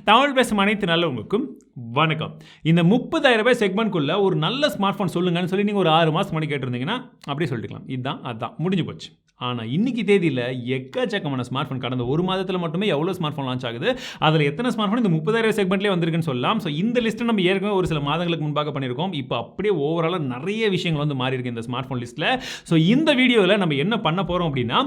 தமிழ் பேசும் அனைத்து நல்லவங்களுக்கும் வணக்கம். இந்த 30,000 செக்மெண்ட்குள்ள ஒரு நல்ல ஸ்மார்ட் ஃபோன் சொல்லுங்கன்னு சொல்லி நீங்கள் ஒரு 6 மாதம் முன்னாடி கேட்டிருந்தீங்கன்னா அப்படியே சொல்லிக்கலாம். இதுதான் அதான் முடிஞ்சு போச்சு. ஆனால் இன்னைக்கு தேதியில் எக்கச்சக்கமான ஸ்மார்ட் ஃபோன் கடந்த ஒரு மாதத்தில் மட்டுமே எவ்வளோ ஸ்மார்ட் ஃபோன் லான்ச் ஆகுது, அதில் எத்தனை ஸ்மார்ட் ஃபோன் இந்த 30,000 செக்மெண்ட்லேயே வந்திருக்குன்னு சொல்லலாம். ஸோ இந்த லிஸ்ட்டை நம்ம ஏற்கனவே ஒரு சில மாதங்களுக்கு முன்பாக பண்ணியிருக்கோம். இப்போ அப்படியே ஓவராலாக நிறைய விஷயங்கள் வந்து மாறி இருக்கு இந்த ஸ்மார்ட் ஃபோன் லிஸ்ட்டில். ஸோ இந்த வீடியோவில் நம்ம என்ன பண்ண போகிறோம் அப்படின்னா,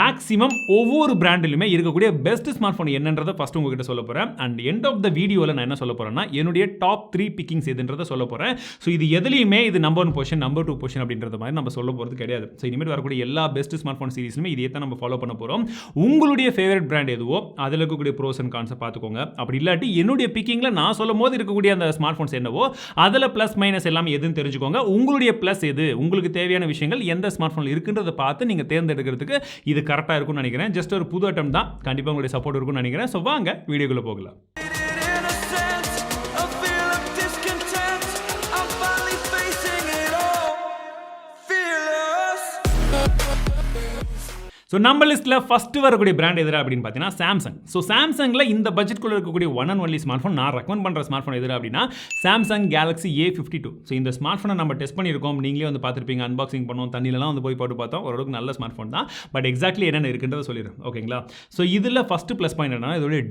மேக்ஸிமம் ஒவ்வொரு பிராண்டிலுமே இருக்கக்கூடிய பெஸ்ட் ஸ்மார்ட் ஃபோன் என்னன்றதை ஃபஸ்ட்டு உங்ககிட்ட சொல்ல போகிறேன். அண்ட் எண்ட் ஆஃப் த வீடியோவில் நான் என்ன சொல்ல போகிறேன்னா, என்னுடைய டாப் 3 பிக்கிங்ஸ் எதுன்றதை சொல்ல போகிறேன். ஸோ இது எதுலையுமே இது நம்பர் 1 பொசிஷன் நம்பர் 2 பொசிஷன் அப்படின்றது மாதிரி நம்ம சொல்ல போகிறது கிடையாது. ஸோ இனிமேல் வரக்கூடிய எல்லா பெஸ்ட் ஸ்மார்ட் ஃபோன் சீரிஸ்லுமே இதே தான் நம்ம ஃபாலோ பண்ண போகிறோம். உங்களுடைய ஃபேவரட் பிராண்ட் எதுவோ அதில் இருக்கக்கூடிய ப்ரோஸ் அண்ட் கான்ஸை பார்த்துக்கோங்க. அப்படி இல்லாட்டி என்னுடைய பிக்கிங்கில் நான் சொல்லும் போது இருக்கக்கூடிய அந்த ஸ்மார்ட் ஃபோன்ஸ் என்னவோ அதில் ப்ளஸ் மைனஸ் எல்லாம் எதுன்னு தெரிஞ்சுக்கோங்க. உங்களுடைய ப்ளஸ் எது, உங்களுக்கு தேவையான விஷயங்கள் எந்த ஸ்மார்ட் ஃபோனில் இருக்குன்றதை பார்த்து நீங்கள் தேர்ந்தெடுக்கிறதுக்கு இது கரெக்டாக இருக்கும்னு நினைக்கிறேன். ஜஸ்ட் ஒரு புது அட்டம் தான், கண்டிப்பாக உங்களுடைய சப்போர்ட் இருக்கும்னு நினைக்கிறேன். ஸோ வாங்க வீடியோக்குள்ளே போகலாம். ஸோ நம்ம லிஸ்ட்டில் ஃபஸ்ட்டு வரக்கூடிய பிராண்ட் எதிராக அப்படின்னு பார்த்தீங்கன்னா சாம்சங். ஸோ சாம்சங்கில் இந்த பட்ஜெட்குள்ளே இருக்கக்கூடிய one and only smart phone நான் ரெக்கமெண்ட் பண்ணுற ஸ்மார்ட் ஃபோன் எதிராக அப்படின்னா சாம்சங் Galaxy A52. ஸோ இந்த ஸ்மார்ட் ஃபோனை நம்ம டெஸ்ட் பண்ணியிருக்கோம், நீங்களே வந்து பார்த்துருப்பீங்க, அன்பாக்சிங் பண்ணோம், தண்ணியிலலாம் வந்து போய் போட்டு பார்த்தோம். ஓரளவுக்கு நல்ல ஸ்மார்ட் ஃபோன் தான். பட் எக்ஸாக்ட்லி என்னென்ன இருக்குன்றதை சொல்லிடுறேன், ஓகேங்களா? ஸோ இதில் ஃபஸ்ட்டு ப்ளஸ் பாயிண்ட் என்னன்னா இதோடைய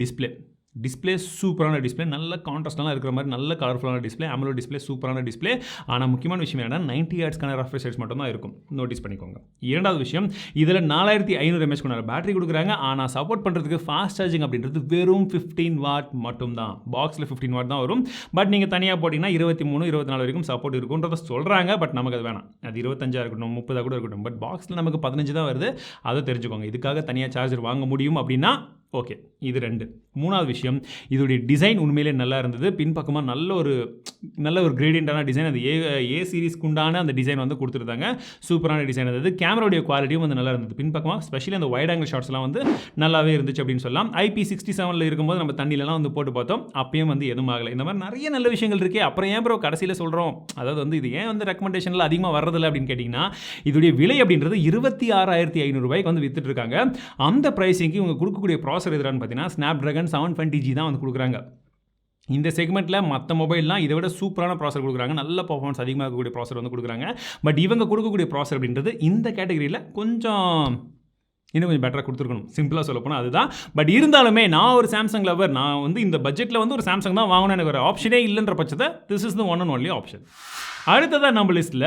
டிஸ்பிளே சூப்பரான டிஸ்பிளே, நல்ல கான்ட்ராஸ்ட்லாம் இருக்கிற மாதிரி நல்ல கலர்ஃபுல்லான டிஸ்பிளே, AMOLED டிஸ்பிளே, சூப்பரான டிஸ்பிளே. ஆனால் முக்கியமான விஷயம் என்னன்னா 90 ஹெர்ட்ஸ்க்கான ரெஃப்ரெஷ் ரேட்ஸ் மட்டும் தான் இருக்கும், நோட்டீஸ் பண்ணிக்கோங்க. இரண்டாவது விஷயம், இதில் 4500 mAh கொண்ட பேட்டரி கொடுக்குறாங்க. ஆனால் சப்போர்ட் பண்ணுறதுக்கு ஃபாஸ்ட் சார்ஜிங் அப்படின்றது வெறும் 15 வாட் மட்டும் தான். பாக்ஸில் 15 வாட் தான் வரும். பட் நீங்கள் தனியாக போட்டிங்கன்னா 23, 24 வரைக்கும் சப்போர்ட் இருக்குன்றதை சொல்கிறாங்க. பட் நமக்கு அது வேணாம், அது 25 இருக்கட்டும், 30 கூட இருக்கட்டும். பட் பாக்ஸில் நமக்கு 15 தான் வருது, அதை தெரிஞ்சுக்கோங்க. இதுக்காக தனியாக சார்ஜர் வாங்க முடியும் அப்படின்னா ஓகே, இது 2. மூணாவது விஷயம், இதோடைய டிசைன் உண்மையிலே நல்லா இருந்தது. பின்பக்கமாக நல்ல ஒரு கிரேடியண்டான டிசைன், அது ஏ சீரிஸ்க்கு உண்டான அந்த டிசைன் வந்து கொடுத்துருந்தாங்க. சூப்பரான டிசைன் இருந்தது. கேமராவுடைய குவாலிட்டியும் வந்து நல்லா இருந்தது. பின்பக்கமாக ஸ்பெஷலி அந்த வைட் ஆங்கிள் ஷாட்ஸ்லாம் வந்து நல்லாவே இருந்துச்சு அப்படின்னு சொல்லலாம். IP67 இருக்கும்போது நம்ம தண்ணியிலலாம் வந்து போட்டு பார்த்தோம், அப்பயும் வந்து எதுவும் ஆகலை. இந்த மாதிரி நிறைய நல்ல விஷயங்கள் இருக்கே. அப்புறம் ஏன் ப்ரோ கடைசியில் சொல்கிறோம், அதாவது வந்து இது ஏன் வந்து ரெக்கமெண்டேஷனில் அதிகமாக வர்றதில்லை அப்படின்னு கேட்டிங்கன்னா, இதோடைய விலை அப்படின்றது 26,500 ரூபாய்க்கு வந்து வித்துட்டு இருக்காங்க. அந்த ப்ரைஸிங்க்கு இவங்க கொடுக்கக்கூடிய ப்ராசஸர் எதுன்னு பார்த்தீங்கன்னா Snapdragon 720G தான் வந்து கொடுக்குறாங்க. இந்த செக்மெண்ட்டில் மற்ற மொபைல்லாம் இதை விட சூப்பரான ப்ராசர் கொடுக்குறாங்க, நல்ல பர்ஃபார்மன்ஸ் அதிகமாக இருக்கக்கூடிய ப்ராசர் வந்து கொடுக்குறாங்க. பட் இவங்க கொடுக்கக்கூடிய ப்ராசர் அப்படின்றது இந்த கேட்டகரியில் இன்னும் கொஞ்சம் பெட்டராக கொடுத்துருக்கணும், சிம்பிளாக சொல்ல போனால் அதுதான். பட் இருந்தாலுமே நான் ஒரு சாம்சங் லவர், நான் வந்து இந்த பட்ஜெட்டில் வந்து ஒரு சாம்சங் தான் வாங்கணும், எனக்கு ஒரு ஆப்ஷனே இல்லைன்ற பட்சத்தை this is the one and only option. அடுத்ததாக நம்ம லிஸ்ட்டில்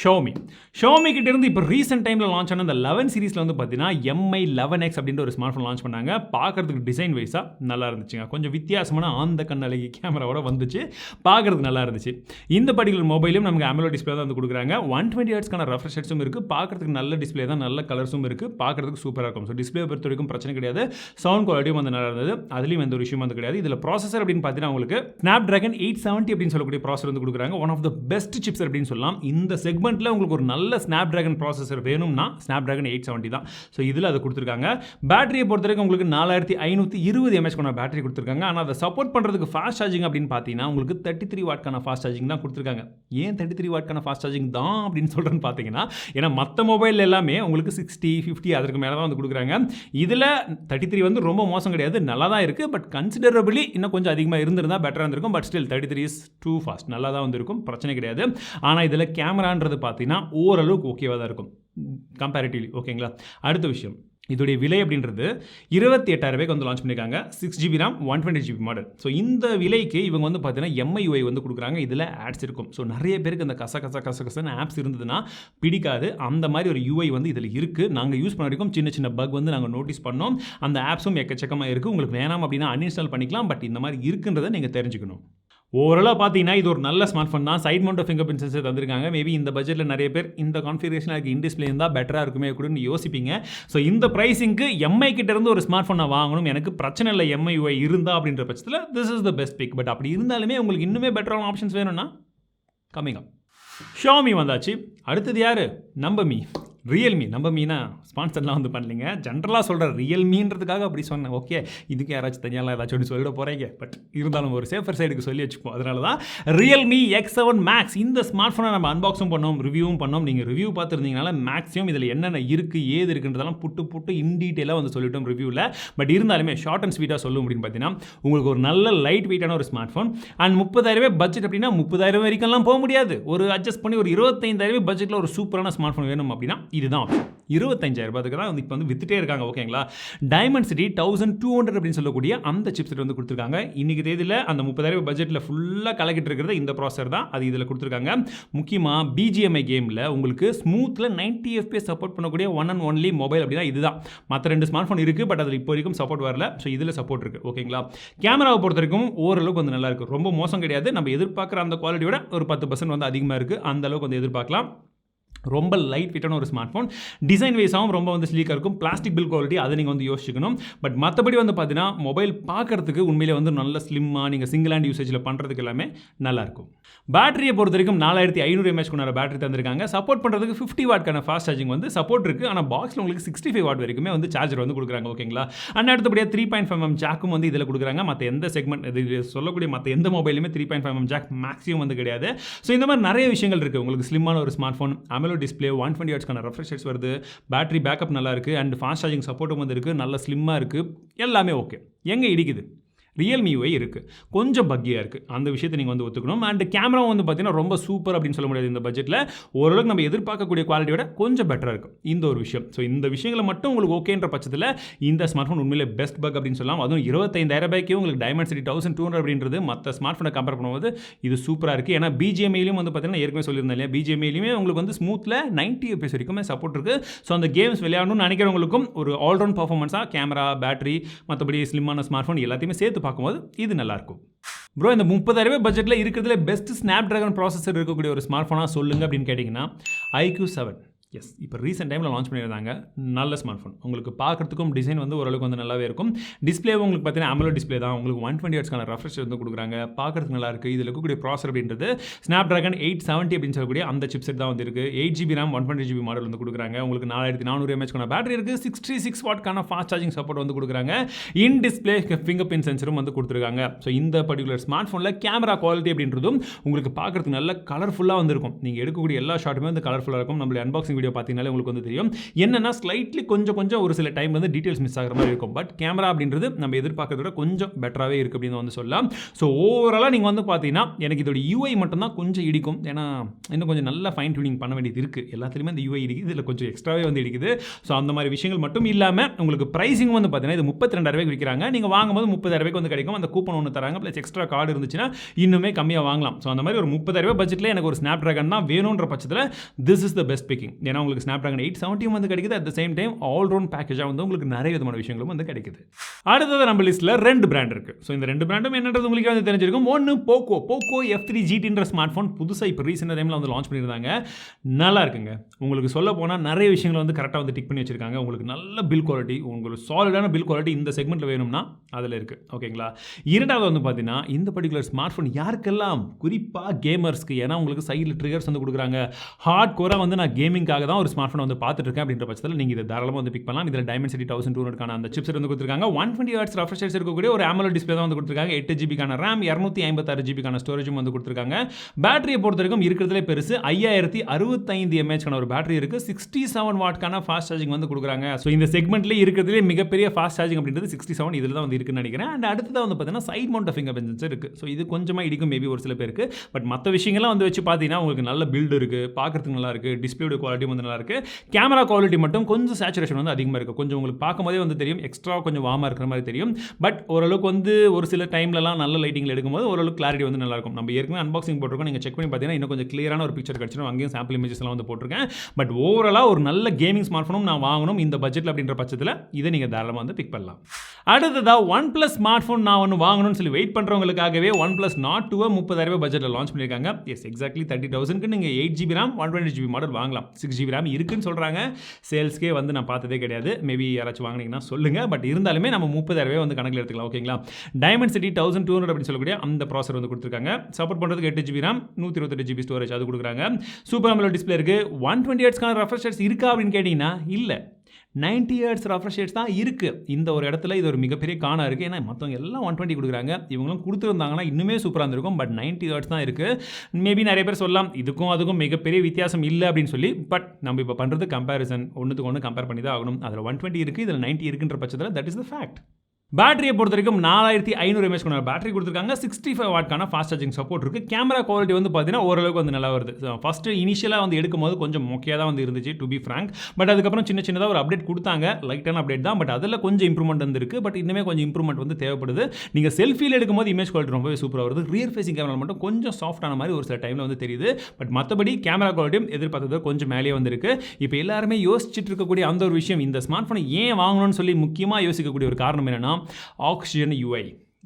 ஷோமி கிட்ட இருந்து இப்போ ரீசெண்ட் டைமில் லான்ச் ஆன அந்த 11 சீரிஸில் வந்து பார்த்தீங்கன்னா Mi11X அப்படின்ற ஒரு ஸ்மார்ட் ஃபோன் லான்ச் பண்ணாங்க. பார்க்குறதுக்கு டிசைன் வைஸாக நல்லா இருந்துச்சுங்க. கொஞ்சம் வித்தியாசமான ஆந்த கண்ணழகி கேமராவோட வந்துச்சு, பார்க்குறதுக்கு நல்லா இருந்துச்சு. இந்த பர்டிகுலர் மொபைலும் நமக்கு AMOLED டிஸ்பிளே தான் வந்து கொடுக்குறாங்க. 120 ஹெர்ட்ஸ்க்கான ரெஃப்ரெஷ் ரேட்ஸும் இருக்குது. பார்க்குறதுக்கு நல்ல டிஸ்பிளே தான், நல்ல கலர்ஸும் இருக்குது, பார்க்குறதுக்கு சூப்பராக இருக்கும். ஸோ டிஸ்பிளே பொறுத்த வரைக்கும் பிரச்சனை கிடையாது. சவுண்ட் குவாலிட்டியும் வந்து நல்லா இருந்தது, அதுலேயும் எந்த ஒரு விஷயம் வந்து கிடையாது. இதில் ப்ராசஸர் அப்படின்னு பார்த்தீங்கன்னா உங்களுக்கு Snapdragon 870 அப்படின்னு சொல்லக்கூடிய ப்ராசஸர் வந்து கொடுக்குறாங்க. One of the best chips அப்படின்னு சொல்லலாம். இந்த செக்மெண்ட்டில் உங்களுக்கு ஒரு நல்ல Snapdragon ப்ராசஸர் வேணும்னா Snapdragon 870 தான். ஸோ இதில் அதை கொடுத்துருக்காங்க. பேட்டரியை பொறுத்த வரைக்கும் உங்களுக்கு 4520 mAh கொண்ட பேட்டரி கொடுத்துருக்காங்க. ஆனால் அதை சப்போர்ட் பண்ணுறதுக்கு ஃபாஸ்ட் சார்ஜிங் அப்படின்னு பார்த்தீங்கன்னா உங்களுக்கு 33 வாட்க்கான ஃபாஸ்ட் சார்ஜிங் தான் கொடுத்துருக்காங்க. ஏன் 33 வாட்க்கான ஃபாஸ்ட் சார்ஜிங் தான் அப்படின்னு சொல்கிறேன்னு பார்த்தீங்கன்னா, ஏன்னா மற்ற மொபைல் எல்லாமே உங்களுக்கு 60, 50 அதற்கு மேலே தான் வந்து கொடுக்குறாங்க. இதில் 33 வந்து ரொம்ப மோசம் கிடையாது, நல்லா தான் இருக்குது. பட் கன்சிடரபிளி இன்னும் கொஞ்சம் அதிகமாக இருந்திருந்தால் பெட்டராக இருந்திருக்கும். But still 33 is two fast, நல்லா தான் வந்து இருக்கும், பிரச்சனை கிடையாது. ஆனால் இதில் கேமரான்றது பார்த்தீங்கன்னா ஓரளவுக்கு ஓகேவாக தான் இருக்கும் கம்பேரிட்டிவ்லி, ஓகேங்களா? அடுத்த விஷயம், இதோடைய விலை அப்படின்றது 28,000 ரூபாய்க்கு வந்து லான்ச் பண்ணியிருக்காங்க. 6GB RAM 120GB model. So இந்த விலைக்கு இவங்க வந்து பார்த்தீங்கன்னா MIUI வந்து கொடுக்குறாங்க. இதில் ஆட்ஸ் இருக்கும். ஸோ நிறைய பேருக்கு அந்த கசகசன்னு ஆப்ஸ் இருந்ததுன்னா பிடிக்காது. அந்த மாதிரி ஒரு UI வந்து இதில் இருக்குது. நாங்கள் யூஸ் பண்ண வரைக்கும் சின்ன பக் வந்து நாங்கள் நோட்டீஸ் பண்ணோம். அந்த ஆப்ஸும் எக்கச்சக்கமாக இருக்குது. உங்களுக்கு வேணாம் அப்படின்னா அன்இன்ஸ்டால் பண்ணிக்கலாம். பட் இந்த மாதிரி இருக்குன்றதை நீங்கள் தெரிஞ்சுக்கணும். ஓவராலாக பார்த்தீங்கன்னா இது ஒரு நல்ல ஸ்மார்ட் ஃபோன் தான். Side mount finger print sensor தந்திருக்காங்க. மேபி இந்த பட்ஜெட்டில் நிறைய பேர் இந்த கான்ஃபிகரேஷன் இருக்குது, இன் டிஸ்பிளே இருந்தால் பெட்டராக இருக்குமே கூடன்னு யோசிப்பீங்க. ஸோ இந்த ப்ரைஸிங்க்கு MI கிட்ட இருந்து ஒரு ஸ்மார்ட் ஃபோனை வாங்கணும், எனக்கு பிரச்சனை இல்லை MIUI இருந்தால் அப்படின்ற பட்சத்தில் this is the best pick. But அப்படி இருந்தாலுமே உங்களுக்கு இன்னுமே பெட்டரான ஆப்ஷன்ஸ் வேணும்னா கம்மிங் அப். ஷாமி வந்தாச்சு. அடுத்தது யார்? நம்ம மீ ரியல்மி நம்ம மீனா ஸ்பான்சர்லாம் வந்து பண்ணலைங்க, ஜென்ரலாக சொல்கிறேன் ரியல்மின்றதுக்காக அப்படி சொன்னேன். ஓகே, இதுக்கு யாராச்சும் தனியாலாம் ஏதாச்சும் ஒன்று சொல்லிட போகிறீங்க, பட் இருந்தாலும் ஒரு சேஃபர் சைடுக்கு சொல்லி வச்சுப்போம். அதனால தான் Realme X7 Max இந்த ஸ்மார்ட் ஃபோனை நம்ம அன்பாக்ஸும் பண்ணோம், ரிவ்யூவும் பண்ணோம். நீங்கள் ரிவ்யூ பார்த்துருந்தீங்கனால மேக்ஸிமம் இதில் என்னென்ன இருக்குது ஏது இருக்குன்றதெல்லாம் புட்டு இன் டீட்டெயிலாக வந்து சொல்லிட்டோம் ரிவ்யூவில். பட் இருந்தாலுமே ஷார்ட் அண்ட் ஸ்வீட்டாக சொல்லும் அப்படின்னு பார்த்தீங்கன்னா, உங்களுக்கு ஒரு நல்ல லைட் வெயிட்டான ஒரு ஸ்மார்ட் ஃபோன் அண்ட் 30,000 பட்ஜெட் அப்படின்னா 30,000 வரைக்கும்லாம் போக முடியாது. ஒரு அட்ஜஸ்ட் பண்ணி ஒரு 25,000 பட்ஜெட்டில் ஒரு சூப்பரான ஸ்மார்ட் ஃபோன் வேணும் அப்படின்னா இதுதான் ஆப்ஷன். 25,000 தான் வந்து இப்போ வந்து வித்துட்டே இருக்காங்க. ஓகேங்களா, டைமென்சிட்டி 1200 அப்படின்னு சொல்லக்கூடிய அந்த சிப்செட் வந்து கொடுத்துருக்காங்க. இன்னைக்கு தேதியில் அந்த 30,000 பட்ஜெட்டில் ஃபுல்லாக கலக்கிட்டு இருக்கிறது இந்த ப்ராசர் தான், அது இதில் கொடுத்துருக்காங்க. முக்கியமாக பிஜிஎம்ஐ கேமில் உங்களுக்கு ஸ்மூத்தில் 90 FPS சப்போர்ட் பண்ணக்கூடிய ஒன் அண்ட் ஒன்லி மொபைல் அப்படின்னா இதுதான். மற்ற 2 ஸ்மார்ட் ஃபோன் இருக்குது, பட் அதில் இப்போ வரைக்கும் சப்போர்ட் வரல. ஸோ இதில் சப்போர்ட் இருக்குது. ஓகேங்களா, கேமராவை பொறுத்த வரைக்கும் ஓரளவுக்கு வந்து நல்லா இருக்குது, ரொம்ப மோசம் கிடையாது. நம்ம எதிர்பார்க்குற அந்த குவாலிட்டியோட ஒரு 10% வந்து அதிகமாக இருக்குது, அந்த அளவுக்கு வந்து எதிர்பார்க்கலாம். ரொம்ப லைட் வெயிட்டான ஒரு ஸ்மார்ட் ஃபோன், டிசைன் வைஸாகவும் ரொம்ப வந்து ஸ்லீக்காக இருக்கும். பிளாஸ்டிக் பில் குவாலிட்டி அதை நீங்கள் வந்து யோசிக்கணும். பட் மற்றபடி வந்து பார்த்தீங்கன்னா மொபைல் பார்க்கறதுக்கு உண்மையிலே வந்து நல்ல ஸ்லிம்மாக நீங்கள் சிங்கிள் ஹேண்ட் யூசேஜில் பண்ணுறதுக்கு எல்லாமே நல்லாயிருக்கும். பேட்டரியை பொறுத்த வரைக்கும் 4500 mAh கொண்ட பேட்டரி தந்திருக்காங்க. சப்போர்ட் பண்ணுறதுக்கு 50 வாட்க்கான ஃபாஸ்ட் சார்ஜிங் வந்து சப்போர்ட் இருக்குது. ஆனால் பாக்ஸில் உங்களுக்கு 65 வாட் வரைக்குமே வந்து சார்ஜர் வந்து கொடுக்குறாங்க. ஓகேங்களா, அண்ட் அடுத்தபடியாக 3.5mm ஜாக்கும் வந்து இதில் கொடுக்குறாங்க. மற்ற எந்த செக்மெண்ட் இது சொல்லக்கூடிய மற்ற எந்த மொபைலுமே 3.5mm ஜாக் மேக்ஸிமம் வந்து கிடையாது. ஸோ இந்த மாதிரி நிறைய விஷயங்கள் இருக்குது. உங்களுக்கு ஸ்லிம்மான ஒரு ஸ்மார்ட் ஃபோன், டிஸ்பிளே, 120 ஹெர்ட்ஸ்க்கான ரெஃப்ரெஷ் ரேட்ஸ் வருது, பேட்டரி பேக்கப் நல்லா இருக்குது, அண்ட் ஃபாஸ்ட் சார்ஜிங் சப்போர்ட்டும் வந்து இருக்குது, நல்ல ஸ்லிம்மாக இருக்குது, எல்லாமே ஓகே. எங்கே இடிக்குது? ரியல்மி UI இருக்குது, கொஞ்சம் பக்கியாக இருக்குது, அந்த விஷயத்தை நீங்கள் வந்து ஒத்துக்கணும். அண்ட் கேமரா வந்து பார்த்தீங்கன்னா ரொம்ப சூப்பர் அப்படின்னு சொல்ல முடியாது இந்த பட்ஜெட்டில். ஓரளவுக்கு நம்ம எதிர்பார்க்கக்கூடிய குவாலிட்டியோட கொஞ்சம் பெட்டராக இருக்கும் இந்த ஒரு விஷயம். ஸோ இந்த விஷயங்களை மட்டும் உங்களுக்கு ஓகேன்ற பட்சத்தில் இந்த ஸ்மார்ட் ஃபோன் உண்மையிலே பெஸ்ட் பக் அப்படின்னு சொல்லலாம். அதுவும் 25,000 உங்களுக்கு டைமென்சிட்டி 1200 அப்படின்றது மற்ற ஸ்மார்ட் ஃபோனை கம்பேர் பண்ணும்போது இது சூப்பராக இருக்குது. ஏன்னா பிஜிஎம்ஐலையும் வந்து பார்த்தீங்கன்னா ஏற்கனவே சொல்லியிருந்தேன் இல்லையா, பிஜிஎம்ஐலையுமே உங்களுக்கு வந்து ஸ்மூத்தில் 90 FPS வரைக்குமே சப்போர்ட் இருக்குது. ஸோ அந்த கேம்ஸ் விளையாடணும்னு நினைக்கிறவங்களுக்கும் ஒரு ஆல்ரவுண்ட் பர்ஃபார்மன்ஸாக கேமரா, பேட்டரி, மற்றபடி ஸ்லிம்மான ஸ்மார்ட் ஃபோன் எல்லாத்தையுமே சேர்த்து பார்க்கும்போது இது நல்லாயிருக்கும். ப்ரோ, இந்த 30,000 பட்ஜெட்டில் இருக்கிறதுல பெஸ்ட் ஸ்னாப்ட்ராகன் ப்ராசஸர் இருக்கக்கூடிய ஒரு ஸ்மார்ட் ஃபோனாக சொல்லுங்கள் அப்படின்னு கேட்டிங்கன்னா IQ7. எஸ், இப்போ ரீசெண்ட் டைமில் லான்ச் பண்ணியிருந்தாங்க. நல்ல ஸ்மார்ட் ஃபோன், உங்களுக்கு பார்க்குறதுக்கும் டிசைன் வந்து ஓரளவுக்கு வந்து நல்லாவே இருக்கும். டிஸ்பிளே உங்களுக்கு பார்த்தீங்கன்னா AMOLED டிஸ்பிளே தான், உங்களுக்கு 120 ஹெர்ட்ஸ்க்கான ரெஃப்ரெஷ் வந்து கொடுக்குறாங்க, பார்க்குறதுக்கு நல்லா இருக்குது. இதில் இருக்கக்கூடிய ப்ராசர் அப்படின்றது Snapdragon 870 அப்படின்னு சொல்லக்கூடிய அந்த சிப்செட் தான் வந்து இருக்குது. 8GB RAM 128GB மாடல் வந்து கொடுக்குறாங்க. உங்களுக்கு 4400 mAh பேட்டரி இருக்குது, 66 வாட்க்கான ஃபாஸ்ட் சார்ஜிங் சப்போர்ட் வந்து கொடுக்குறாங்க. இன் டிஸ்பிளே ஃபிங்கர் பிரிண்ட் சென்சரும் வந்து கொடுத்துருக்காங்க. ஸோ இந்த பர்டிகுலர் ஸ்மார்ட் ஃபோனில் கேமரா குவாலிட்டி அப்படின்றதும் உங்களுக்கு பார்க்குறதுக்கு நல்ல கலர்ஃபுல்லாக வந்து இருக்கும். நீங்கள் எடுக்கக்கூடிய எல்லா ஷாட்டுமே வந்து கலர்ஃபுல்லாக இருக்கும். நம்மளுடைய அன்பாக்சிங் வீடியோ பார்த்தீங்கனாலே உங்களுக்கு வந்து தெரியும். என்னன்னா ஸ்லைட்லி கொஞ்சம் ஒரு சில டைம் வந்து டீடைல்ஸ் மிஸ் ஆகிற மாதிரி இருக்கும். பட் கேமரா அப்படின்றது நம்ம எதிர்பார்க்கறத விட கொஞ்சம் பெட்டராகவே இருக்குது அப்படின்னு வந்து சொல்லலாம். ஸோ ஓவராலாக நீங்கள் வந்து பார்த்தீங்கன்னா எனக்கு இதோட UI மட்டும்தான் கொஞ்சம் இடிக்கும். ஏன்னா இன்னும் கொஞ்சம் நல்லா ஃபைன் டியூனிங் பண்ண வேண்டியது இருக்குது. எல்லாத்துலேயுமே இந்த UI இடிக்குது, இதில் கொஞ்சம் எக்ஸ்ட்ராவே வந்து இடிக்குது. ஸோ அந்த மாதிரி விஷயங்கள் மட்டும் இல்லாமல் உங்களுக்கு ப்ரைஸிங் வந்து பார்த்தீங்கன்னா இது 32,000 விற்கிறாங்க. நீங்கள் வாங்கும்போது 30,000 வந்து கிடைக்கும். அந்த கூப்பன் ஒன்று தராங்க, ப்ளஸ் எக்ஸ்ட்ரா கார்டு இருந்துச்சுன்னா இன்னுமே கம்மியாக வாங்கலாம். ஸோ அந்த மாதிரி ஒரு 30,000 பட்ஜெட்டில் எனக்கு ஒரு ஸ்னாப்ட்ராகன் தான் வேணுன்ற பட்சத்தில் this is the best picking. ஏன்னா உங்களுக்கு ஸ்னாப்ட்ராகன் 870 வந்து கிடைக்குது, at the same time all round பேக்கேஜாக வந்து உங்களுக்கு நிறைய விதமான விஷயங்களும் வந்து கிடைக்குது. அடுத்தது நம்ம லிஸ்ட்டில் 2 பிராண்ட் இருக்குது. ஸோ இந்த 2 பிராண்டும் என்னன்றது உங்களுக்கு வந்து தெரிஞ்சிருக்கும். ஒன்று Poco F3 GTன்ற ஸ்மார்ட் ஃபோன் புதுசாக இப்போ ரீசெண்டாக டைமில் வந்து லான்ச் பண்ணியிருந்தாங்க. நல்லா இருக்குங்க. உங்களுக்கு சொல்ல போனால் நிறைய விஷயங்கள் வந்து கரெக்டாக வந்து டிக் பண்ணி வச்சிருக்காங்க. உங்களுக்கு நல்ல பில் குவாலிட்டி, உங்களுக்கு சாலிடான பில் குவாலிட்டி இந்த செக்மெண்ட்டில் வேணும்னா அதில் இருக்குது. ஓகேங்களா, இரண்டாவது வந்து பார்த்தீங்கன்னா இந்த பர்டிகுலர் ஸ்மார்ட் ஃபோன் யாருக்கெல்லாம், குறிப்பாக கேமர்ஸ்க்கு. ஏன்னா உங்களுக்கு சைடில் ட்ரிகர்ஸ் வந்து கொடுக்குறாங்க. ஹார்ட் கோராக வந்து நான் கேமிங்காக தான் ஒரு ஸ்மார்ட் ஃபோன் வந்து பார்த்துட்டு இருக்கேன் அப்படின்ற பட்சத்தில் நீங்கள் இதை தாராளமாக வந்து பிக் பண்ணலாம். இதில் டைமென்சிட்டி 1200க்கான அந்த சிப்ஸ் வந்து கொடுத்துருக்காங்க. 120 ஹெர்ட்ஸ் ரெஃப்ரெஷ் ரேட்ஸ் இருக்கக்கூடிய ஒரு AMOLED டிஸ்பிளே தான் வந்து கொடுத்துருக்காங்க. 8GBக்கான RAM, 256GBக்கான ஸ்டோரேஜும் வந்து கொடுத்துருக்காங்க. பேட்டரியை பொறுத்த வரைக்கும் இருக்கிறதுலே பெருசு 5065 mAh ஒரு பேட்டரி இருக்குது. 67 வாட்க்கான ஃபாஸ்ட் சார்ஜிங் வந்து கொடுக்குறாங்க. ஸோ இந்த செக்மெண்ட்லேயே இருக்கிறதுலே மிகப்பெரிய ஃபாஸ்ட் சார்ஜிங் அப்படின்றது 67 இதில் தான் வந்து இருக்குன்னு நினைக்கிறேன். அண்ட் அடுத்ததாக வந்து பார்த்தீங்கன்னா side mount finger print sensor இருக்குது. ஸோ இது கொஞ்சமாக இடிக்கும் மேபி ஒரு சில பேருக்கு. பட் மற்ற விஷயங்கள்லாம் வந்து வச்சு பார்த்தீங்கன்னா உங்களுக்கு நல்ல பில்டு இருக்குது, பார்க்குறதுக்கு நல்லா இருக்குது, டிஸ்பிளேயோட குவாலிட்டி வந்து நல்லா இருக்குது. கேமரா குவாலிட்டி மட்டும் கொஞ்சம் சேச்சுரேஷன் வந்து அதிகமாக இருக்குது. கொஞ்சம் உங்களுக்கு பார்க்கும்போதே வந்து தெரியும், எக்ஸ்ட்ரா கொஞ்சம் வார்மாக இருக்கிற மாதிரி தெரியும். பட் ஓரளவுக்கு வந்து ஒரு சில டைம்லலாம் நல்ல லைட்டிங்கில் எடுக்கும்போது ஓரளவுக்கு கிளாரிட்டி வந்து நல்லாயிருக்கும். நம்ம ஏற்கனவே அன்பாக்சிங் போட்டிருக்கோம், நீங்கள் செக் பண்ணி பார்த்தீங்கன்னா இன்னும் கொஞ்சம் கிளியரான ஒரு பிக்சர் கிடச்சிடும். அங்கேயும் சாம்பிள் இமேஜஸ்லாம் வந்து போட்டிருக்கேன். பட் ஓவராலாக ஒரு நல்ல கேமிங் ஸ்மார்ட் ஃபோனும் நான் வாங்கணும் இந்த பட்ஜெட்டில் அப்படின்ற பட்சத்தில் இதை நீங்கள் தாராளமாக வந்து பிக் பண்ணலாம். அடுத்ததாக OnePlus ஸ்மார்ட் ஃபோன் நான் ஒன்று வாங்கணும்னு சொல்லி வெயிட் பண்ணுறவங்களுக்காகவே OnePlus Nord 2 30,000 பட்ஜெட்டில் லான்ச் பண்ணியிருக்காங்க. எஸ், எக்ஸாக்ட்லி 30,000க்கு நீங்கள் 8GB RAM 120GB மாடல் வாங்கலாம். 6GB 8GB RAM இருக்குன்னு சொல்கிறாங்க. சேல்ஸ்க்கே வந்து நான் பார்த்ததே கிடையாது. மேபி யாராச்சும் வாங்கினீங்கன்னா சொல்லுங்கள். பட் இருந்தாலுமே நம்ம 30,000 வந்து கணக்கில் எடுத்துக்கலாம். ஓகேங்களா? டைமண்ட் சிட்டி 1200 அப்படின்னு சொல்லக்கூடிய அந்த ப்ராசர் வந்து கொடுத்துருக்காங்க. சப்போர்ட் பண்ணுறதுக்கு 8GB RAM 128GB ஸ்டோரேஜ் அது கொடுக்குறாங்க. சூப்பர் AMOLED டிஸ்பிளே இருக்குது. 120 Hzக்கான ரெஃப்ரெஷ் ரேட்ஸ் இருக்கா அப்படின்னு கேட்டிங்கன்னா இல்லை. 90 Hz ரெஃப்ரெஷ் ரேட்ஸ் தான் இருக்குது. இந்த ஒரு இடத்துல இது ஒரு மிகப்பெரிய காணா இருக்குது. ஏன்னா மற்றவங்க எல்லாம் 120 கொடுக்குறாங்க. இவங்களும் கொடுத்துருந்தாங்கன்னா இன்னுமே சூப்பராக இருந்திருக்கும். பட் 90 Hz தான் இருக்குது. மேபி நிறைய பேர் சொல்லலாம் இதுக்கும் அதுக்கும் மிகப்பெரிய வித்தியாசம் இல்லை அப்படின்னு சொல்லி. பட் நம்ம இப்போ பண்ணுறது கம்பேரிசன், ஒன்றுத்துக்கு ஒன்று கம்பேர் பண்ணி தான் ஆகணும். அதில் 120 இருக்குது, இதில் 90 இருக்குன்ற பட்சத்தில் தட் இஸ் த ஃபேக்ட். பேட்டரியை பொறுத்த வரைக்கும் 4500 mAh கொண்ட பேட்டரி கொடுத்துருக்காங்க. 65 வாட்க்கான ஃபாஸ்ட் சார்ஜிங் சப்போர்ட் இருக்குது. கேமரா குவாலிட்டி வந்து பார்த்தீங்கன்னா ஓரளவுக்கு வந்து நல்லா வருது. ஃபஸ்ட்டு இனிஷியலாக வந்து எடுக்கும்போது கொஞ்சம் மொக்கையாக தான் வந்து இருந்துச்சு டு பி ஃப்ராங்க். பட் அதுக்கப்புறம் சின்னதாக ஒரு அப்டேட் கொடுத்தாங்க. லைட்டான அப்டேட் தான். பட் அதில் கொஞ்சம் இம்ப்ரூவ்மெண்ட் வந்துருக்கு. பட் இன்னுமே கொஞ்சம் இம்ப்ரூவ்மெண்ட் வந்து தேவைப்படுது. நீங்கள் செல்ஃபியில் எடுக்கும்போது இமேஜ் குவாலிட்டி ரொம்பவே சூப்பராக வருது. ரியர் ஃபேசிங் கேமரா மட்டும் கொஞ்சம் சாஃப்டான மாதிரி ஒரு சில டைமில் வந்து தெரியுது. பட் மற்றபடி கேமரா குவாலிட்டியும் எதிர்பார்த்தது கொஞ்சம் மேலே வந்துருக்கு. இப்போ எல்லாருமே யோசிச்சுட்டு இருக்கக்கூடிய அந்த ஒரு விஷயம், இந்த ஸ்மார்ட் ஃபோனை ஏன் வாங்கணும்னு சொல்லி முக்கியமாக யோசிக்கக்கூடிய ஒரு காரணம் என்னென்னா Oxygen UI.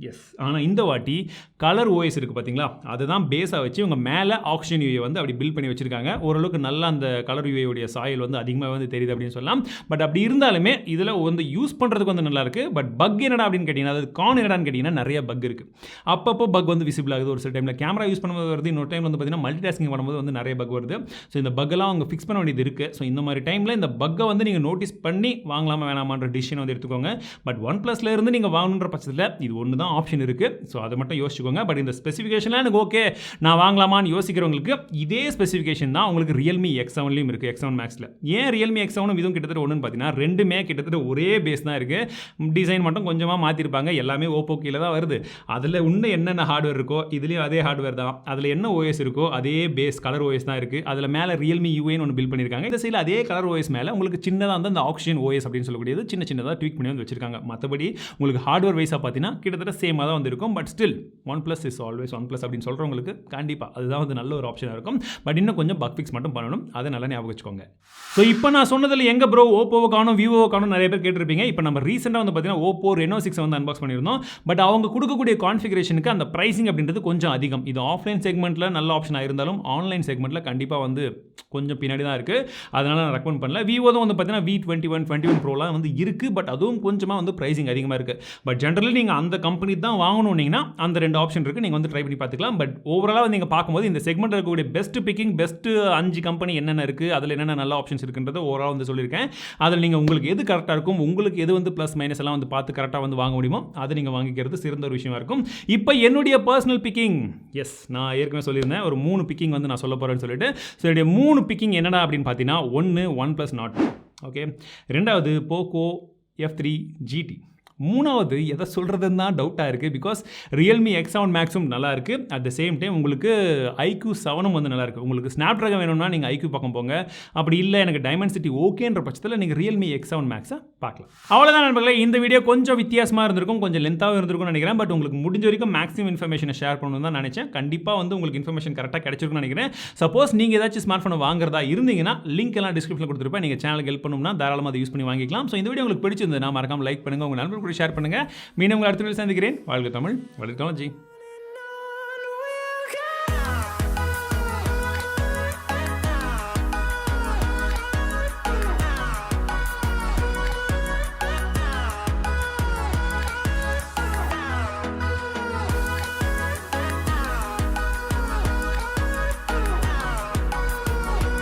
எஸ், ஆனால் இந்த வாட்டி கலர் ஓஎஸ் இருக்குது பார்த்தீங்களா, அதுதான் பேஸாக வச்சு இவங்க மேலே ஆக்சிஜன் யூஏ வந்து அப்படி பில்ட் பண்ணி வச்சுருக்காங்க. ஓரளவுக்கு நல்லா அந்த கலர் யூஏவுடைய சாயல் வந்து அதிகமாக வந்து தெரியுது அப்படின்னு சொல்லலாம். பட் அப்படி இருந்தாலுமே இதில் வந்து யூஸ் பண்ணுறதுக்கு வந்து நல்லாயிருக்கு. பட் பக் என்னடா அப்படின்னு கேட்டிங்கன்னா, அது கான் என்னடான்னு கேட்டிங்கன்னா நிறைய பக் இருக்குது. அப்பப்போ பக் வந்து விசிபிள் ஆகுது. ஒரு சில டைமில் கேமரா யூஸ் பண்ணும்போது வருது, இன்னொரு டைம் வந்து பார்த்தீங்கன்னா மல்டி டாஸ்கிங் பண்ணும்போது வந்து நிறைய பக் வருது. ஸோ இந்த பக்கெல்லாம் அவங்க ஃபிக்ஸ் பண்ண வேண்டியது இருக்குது. ஸோ இந்த மாதிரி டைமில் இந்த பக்கை வந்து நீங்கள் நோட்டீஸ் பண்ணி வாங்கலாமா வேணாமான்ற டிசிஷன் வந்து எடுத்துக்கோங்க. பட் OnePlusல இருந்து நீங்கள் வாங்கணுன்ற பட்சத்தில் இது ஒன்று தான் ஆப்ஷன் இருக்குது. ஸோ அதை மட்டும் யோசிச்சுக்கோங்க. பட் இந்த ஸ்பெசிஃபிகேஷன்லாம் எனக்கு ஓகே நான் வாங்கலாமான்னு யோசிக்கிறவங்களுக்கு இதே ஸ்பெசிஃபிகேஷன் தான் உங்களுக்கு Realme X7லையும் இருக்குது, X7 Maxல. ஏன் Realme X7 இதுவும் கிட்டத்தட்ட ஒன்றுன்னு பார்த்தீங்கன்னா ரெண்டுமே கிட்டத்தட்ட ஒரே பேஸ் தான் இருக்குது. டிசைன் மட்டும் கொஞ்சமாக மாற்றிருப்பாங்க. எல்லாமே ஓப்போ கீழே தான் வருது. அதில் இன்னும் என்னென்ன ஹார்ட்வேர் இருக்கோ இதுலேயும் அதே ஹார்ட்வேர் தான். அதில் என்ன ஓஎஸ் இருக்கோ அதே பேஸ் கலர் ஓஎஸ் தான் இருக்குது. அதில் மேலே Realme UIன்னு ஒன்று பில்ட் பண்ணியிருக்காங்க. இந்த சைடில் அதே கலர் ஓஎஸ் மேலே உங்களுக்கு சின்னதாக வந்து அந்த ஆக்சிஜன் ஓஎஸ் அப்படின்னு சொல்லக்கூடியது சின்னதாக ட்வீக் பண்ணி வந்து வச்சிருக்காங்க. மற்றபடி உங்களுக்கு ஹார்ட்வேர் வைஸாக பார்த்தீங்கன்னா கிட்டத்தட்ட சேமாக தான் வந்து இருக்கும். But still OnePlus is always OnePlus அப்படின்னு சொல்கிறவங்களுக்கு கண்டிப்பாக அதுதான் வந்து நல்ல ஒரு ஆப்ஷனாக இருக்கும். பட் இன்னும் கொஞ்சம் பக் ஃபிக்ஸ் மட்டும் பண்ணணும். அதை நல்லா ஞாபகம் வச்சுக்கோங்க. ஸோ இப்போ நான் சொன்னதில் எங்கே ப்ரோ ஓப்போவை காணும் விவோவை காணும் நிறைய பேர் கேட்டிருப்பீங்க. இப்போ நம்ம ரீசெண்டாக வந்து பார்த்தீங்கன்னா ஓப்போ Reno 6 வந்து அன்பாக்ஸ் பண்ணியிருந்தோம். பட் அவங்க கொடுக்கக்கூடிய கான்ஃபிகரேஷனுக்கு அந்த ப்ரைசிங் அப்படின்றது கொஞ்சம் அதிகம். இது ஆஃப்லைன் செக்மெண்ட்டில் நல்ல ஆப்ஷனாக இருந்தாலும் ஆன்லைன் செக்மெண்ட்டில் கண்டிப்பாக வந்து கொஞ்சம் பின்னாடி தான் இருக்குது. அதனால் நான் ரெக்கமெண்ட் பண்ணல. விவோ தான் வந்து பார்த்தீங்கன்னா V21 ப்ரோலாம் வந்து இருக்குது. பட் அதுவும் கொஞ்சமாக வந்து ப்ரைசிங் அதிகமாக இருக்குது. பட் ஜென்ரலி நீங்கள் அந்த கம்பெனி தான் வாங்கணுன்னீங்கன்னா அந்த ரெண்டு ஆப்ஷன் இருக்குது. நீங்கள் வந்து ட்ரை பண்ணி பார்த்துக்கலாம். பட் ஓவராலாக நீங்கள் பார்க்கும்போது இந்த செக்மெண்ட்டில் இருக்கக்கூடிய பெஸ்ட் பிக்கிங் பெஸ்ட் 5 கம்பெனி என்னென்ன இருக்குது, அதில் என்னென்ன நல்ல ஆப்ஷன்ஸ் இருக்குன்றது ஓவரால் வந்து சொல்லியிருக்கேன். அதில் நீங்கள் உங்களுக்கு எது கரெக்டாக இருக்கும், உங்களுக்கு எது வந்து ப்ளஸ் மைனஸ் எல்லாம் வந்து பார்த்து கரெக்டாக வந்து வாங்க முடியுமோ அதை நீங்கள் வாங்கிக்கிறது சிறந்த ஒரு விஷயமா இருக்கும். இப்போ என்னுடைய பர்சனல் பிக்கிங், எஸ் நான் ஏற்கனவே சொல்லியிருந்தேன் ஒரு 3 பிக்கிங் வந்து நான் சொல்ல போகிறேன்னு சொல்லிட்டு. ஸோ என்னுடைய 3 பிக்கிங் என்னடா அப்படின்னு பார்த்தீங்கன்னா, 1 OnePlus Nord, ஓகே, 2வது Poco F3 GT, 3வது எதை சொல்கிறதுன்னு தான் டவுட்டாக இருக்குது. பிகாஸ் Realme X7 Maxும் நல்லா இருக்குது. அட் த சேம் டைம் உங்களுக்கு IQ7ம் வந்து நல்லா இருக்குது. உங்களுக்கு ஸ்னாப் ட்ராகன் வேணும்னா நீங்கள் IQ பக்கம் போங்க. அப்படி இல்லை எனக்கு டைமண்ட் சிட்டி ஓகேன்ற பட்சத்தில் நீங்கள் Realme X7 Maxை பார்க்கலாம். அவ்வளோதான் நண்பர்களே, இந்த வீடியோ கொஞ்சம் வித்தியாசமாக இருந்திருக்கும், கொஞ்சம் லென்த்தாகவும் இருந்திருக்கும்னு நினைக்கிறேன். பட் உங்களுக்கு முடிஞ்ச வரைக்கும் மேக்ஸிமம் இன்ஃபர்மேஷனை ஷேர் பண்ணணும்னு தான் நினச்சேன். கண்டிப்பாக வந்து உங்களுக்கு இன்ஃபர்மேஷன் கரெக்டாக கிடைச்சிருக்குன்னு நினைக்கிறேன். சப்போஸ் நீங்கள் ஏதாச்சும் ஸ்மார்ட் ஃபோனை வாங்குறதா இருந்தீங்கன்னா லிங்க் எல்லாம் டிஸ்கிரிப்ஷனில் கொடுத்துருப்பேன். நீங்கள் சேனலுக்கு ஹெல்ப் பண்ணணும்னா தாராளமாக அதை யூஸ் பண்ணி வாங்கிக்கலாம். ஸோ இந்த வீடியோ உங்களுக்கு பிடிச்சிருந்தது நான் மறக்காம லைக் பண்ணுங்கள், உங்கள் நண்பர்கள் கூட ஷேர் பண்ணுங்கள். மீண்டும் உங்கள் அடுத்த வீடியோ சந்திக்கிறேன். வாழ்க தமிழ், வளர்க தமிழ் ஜி.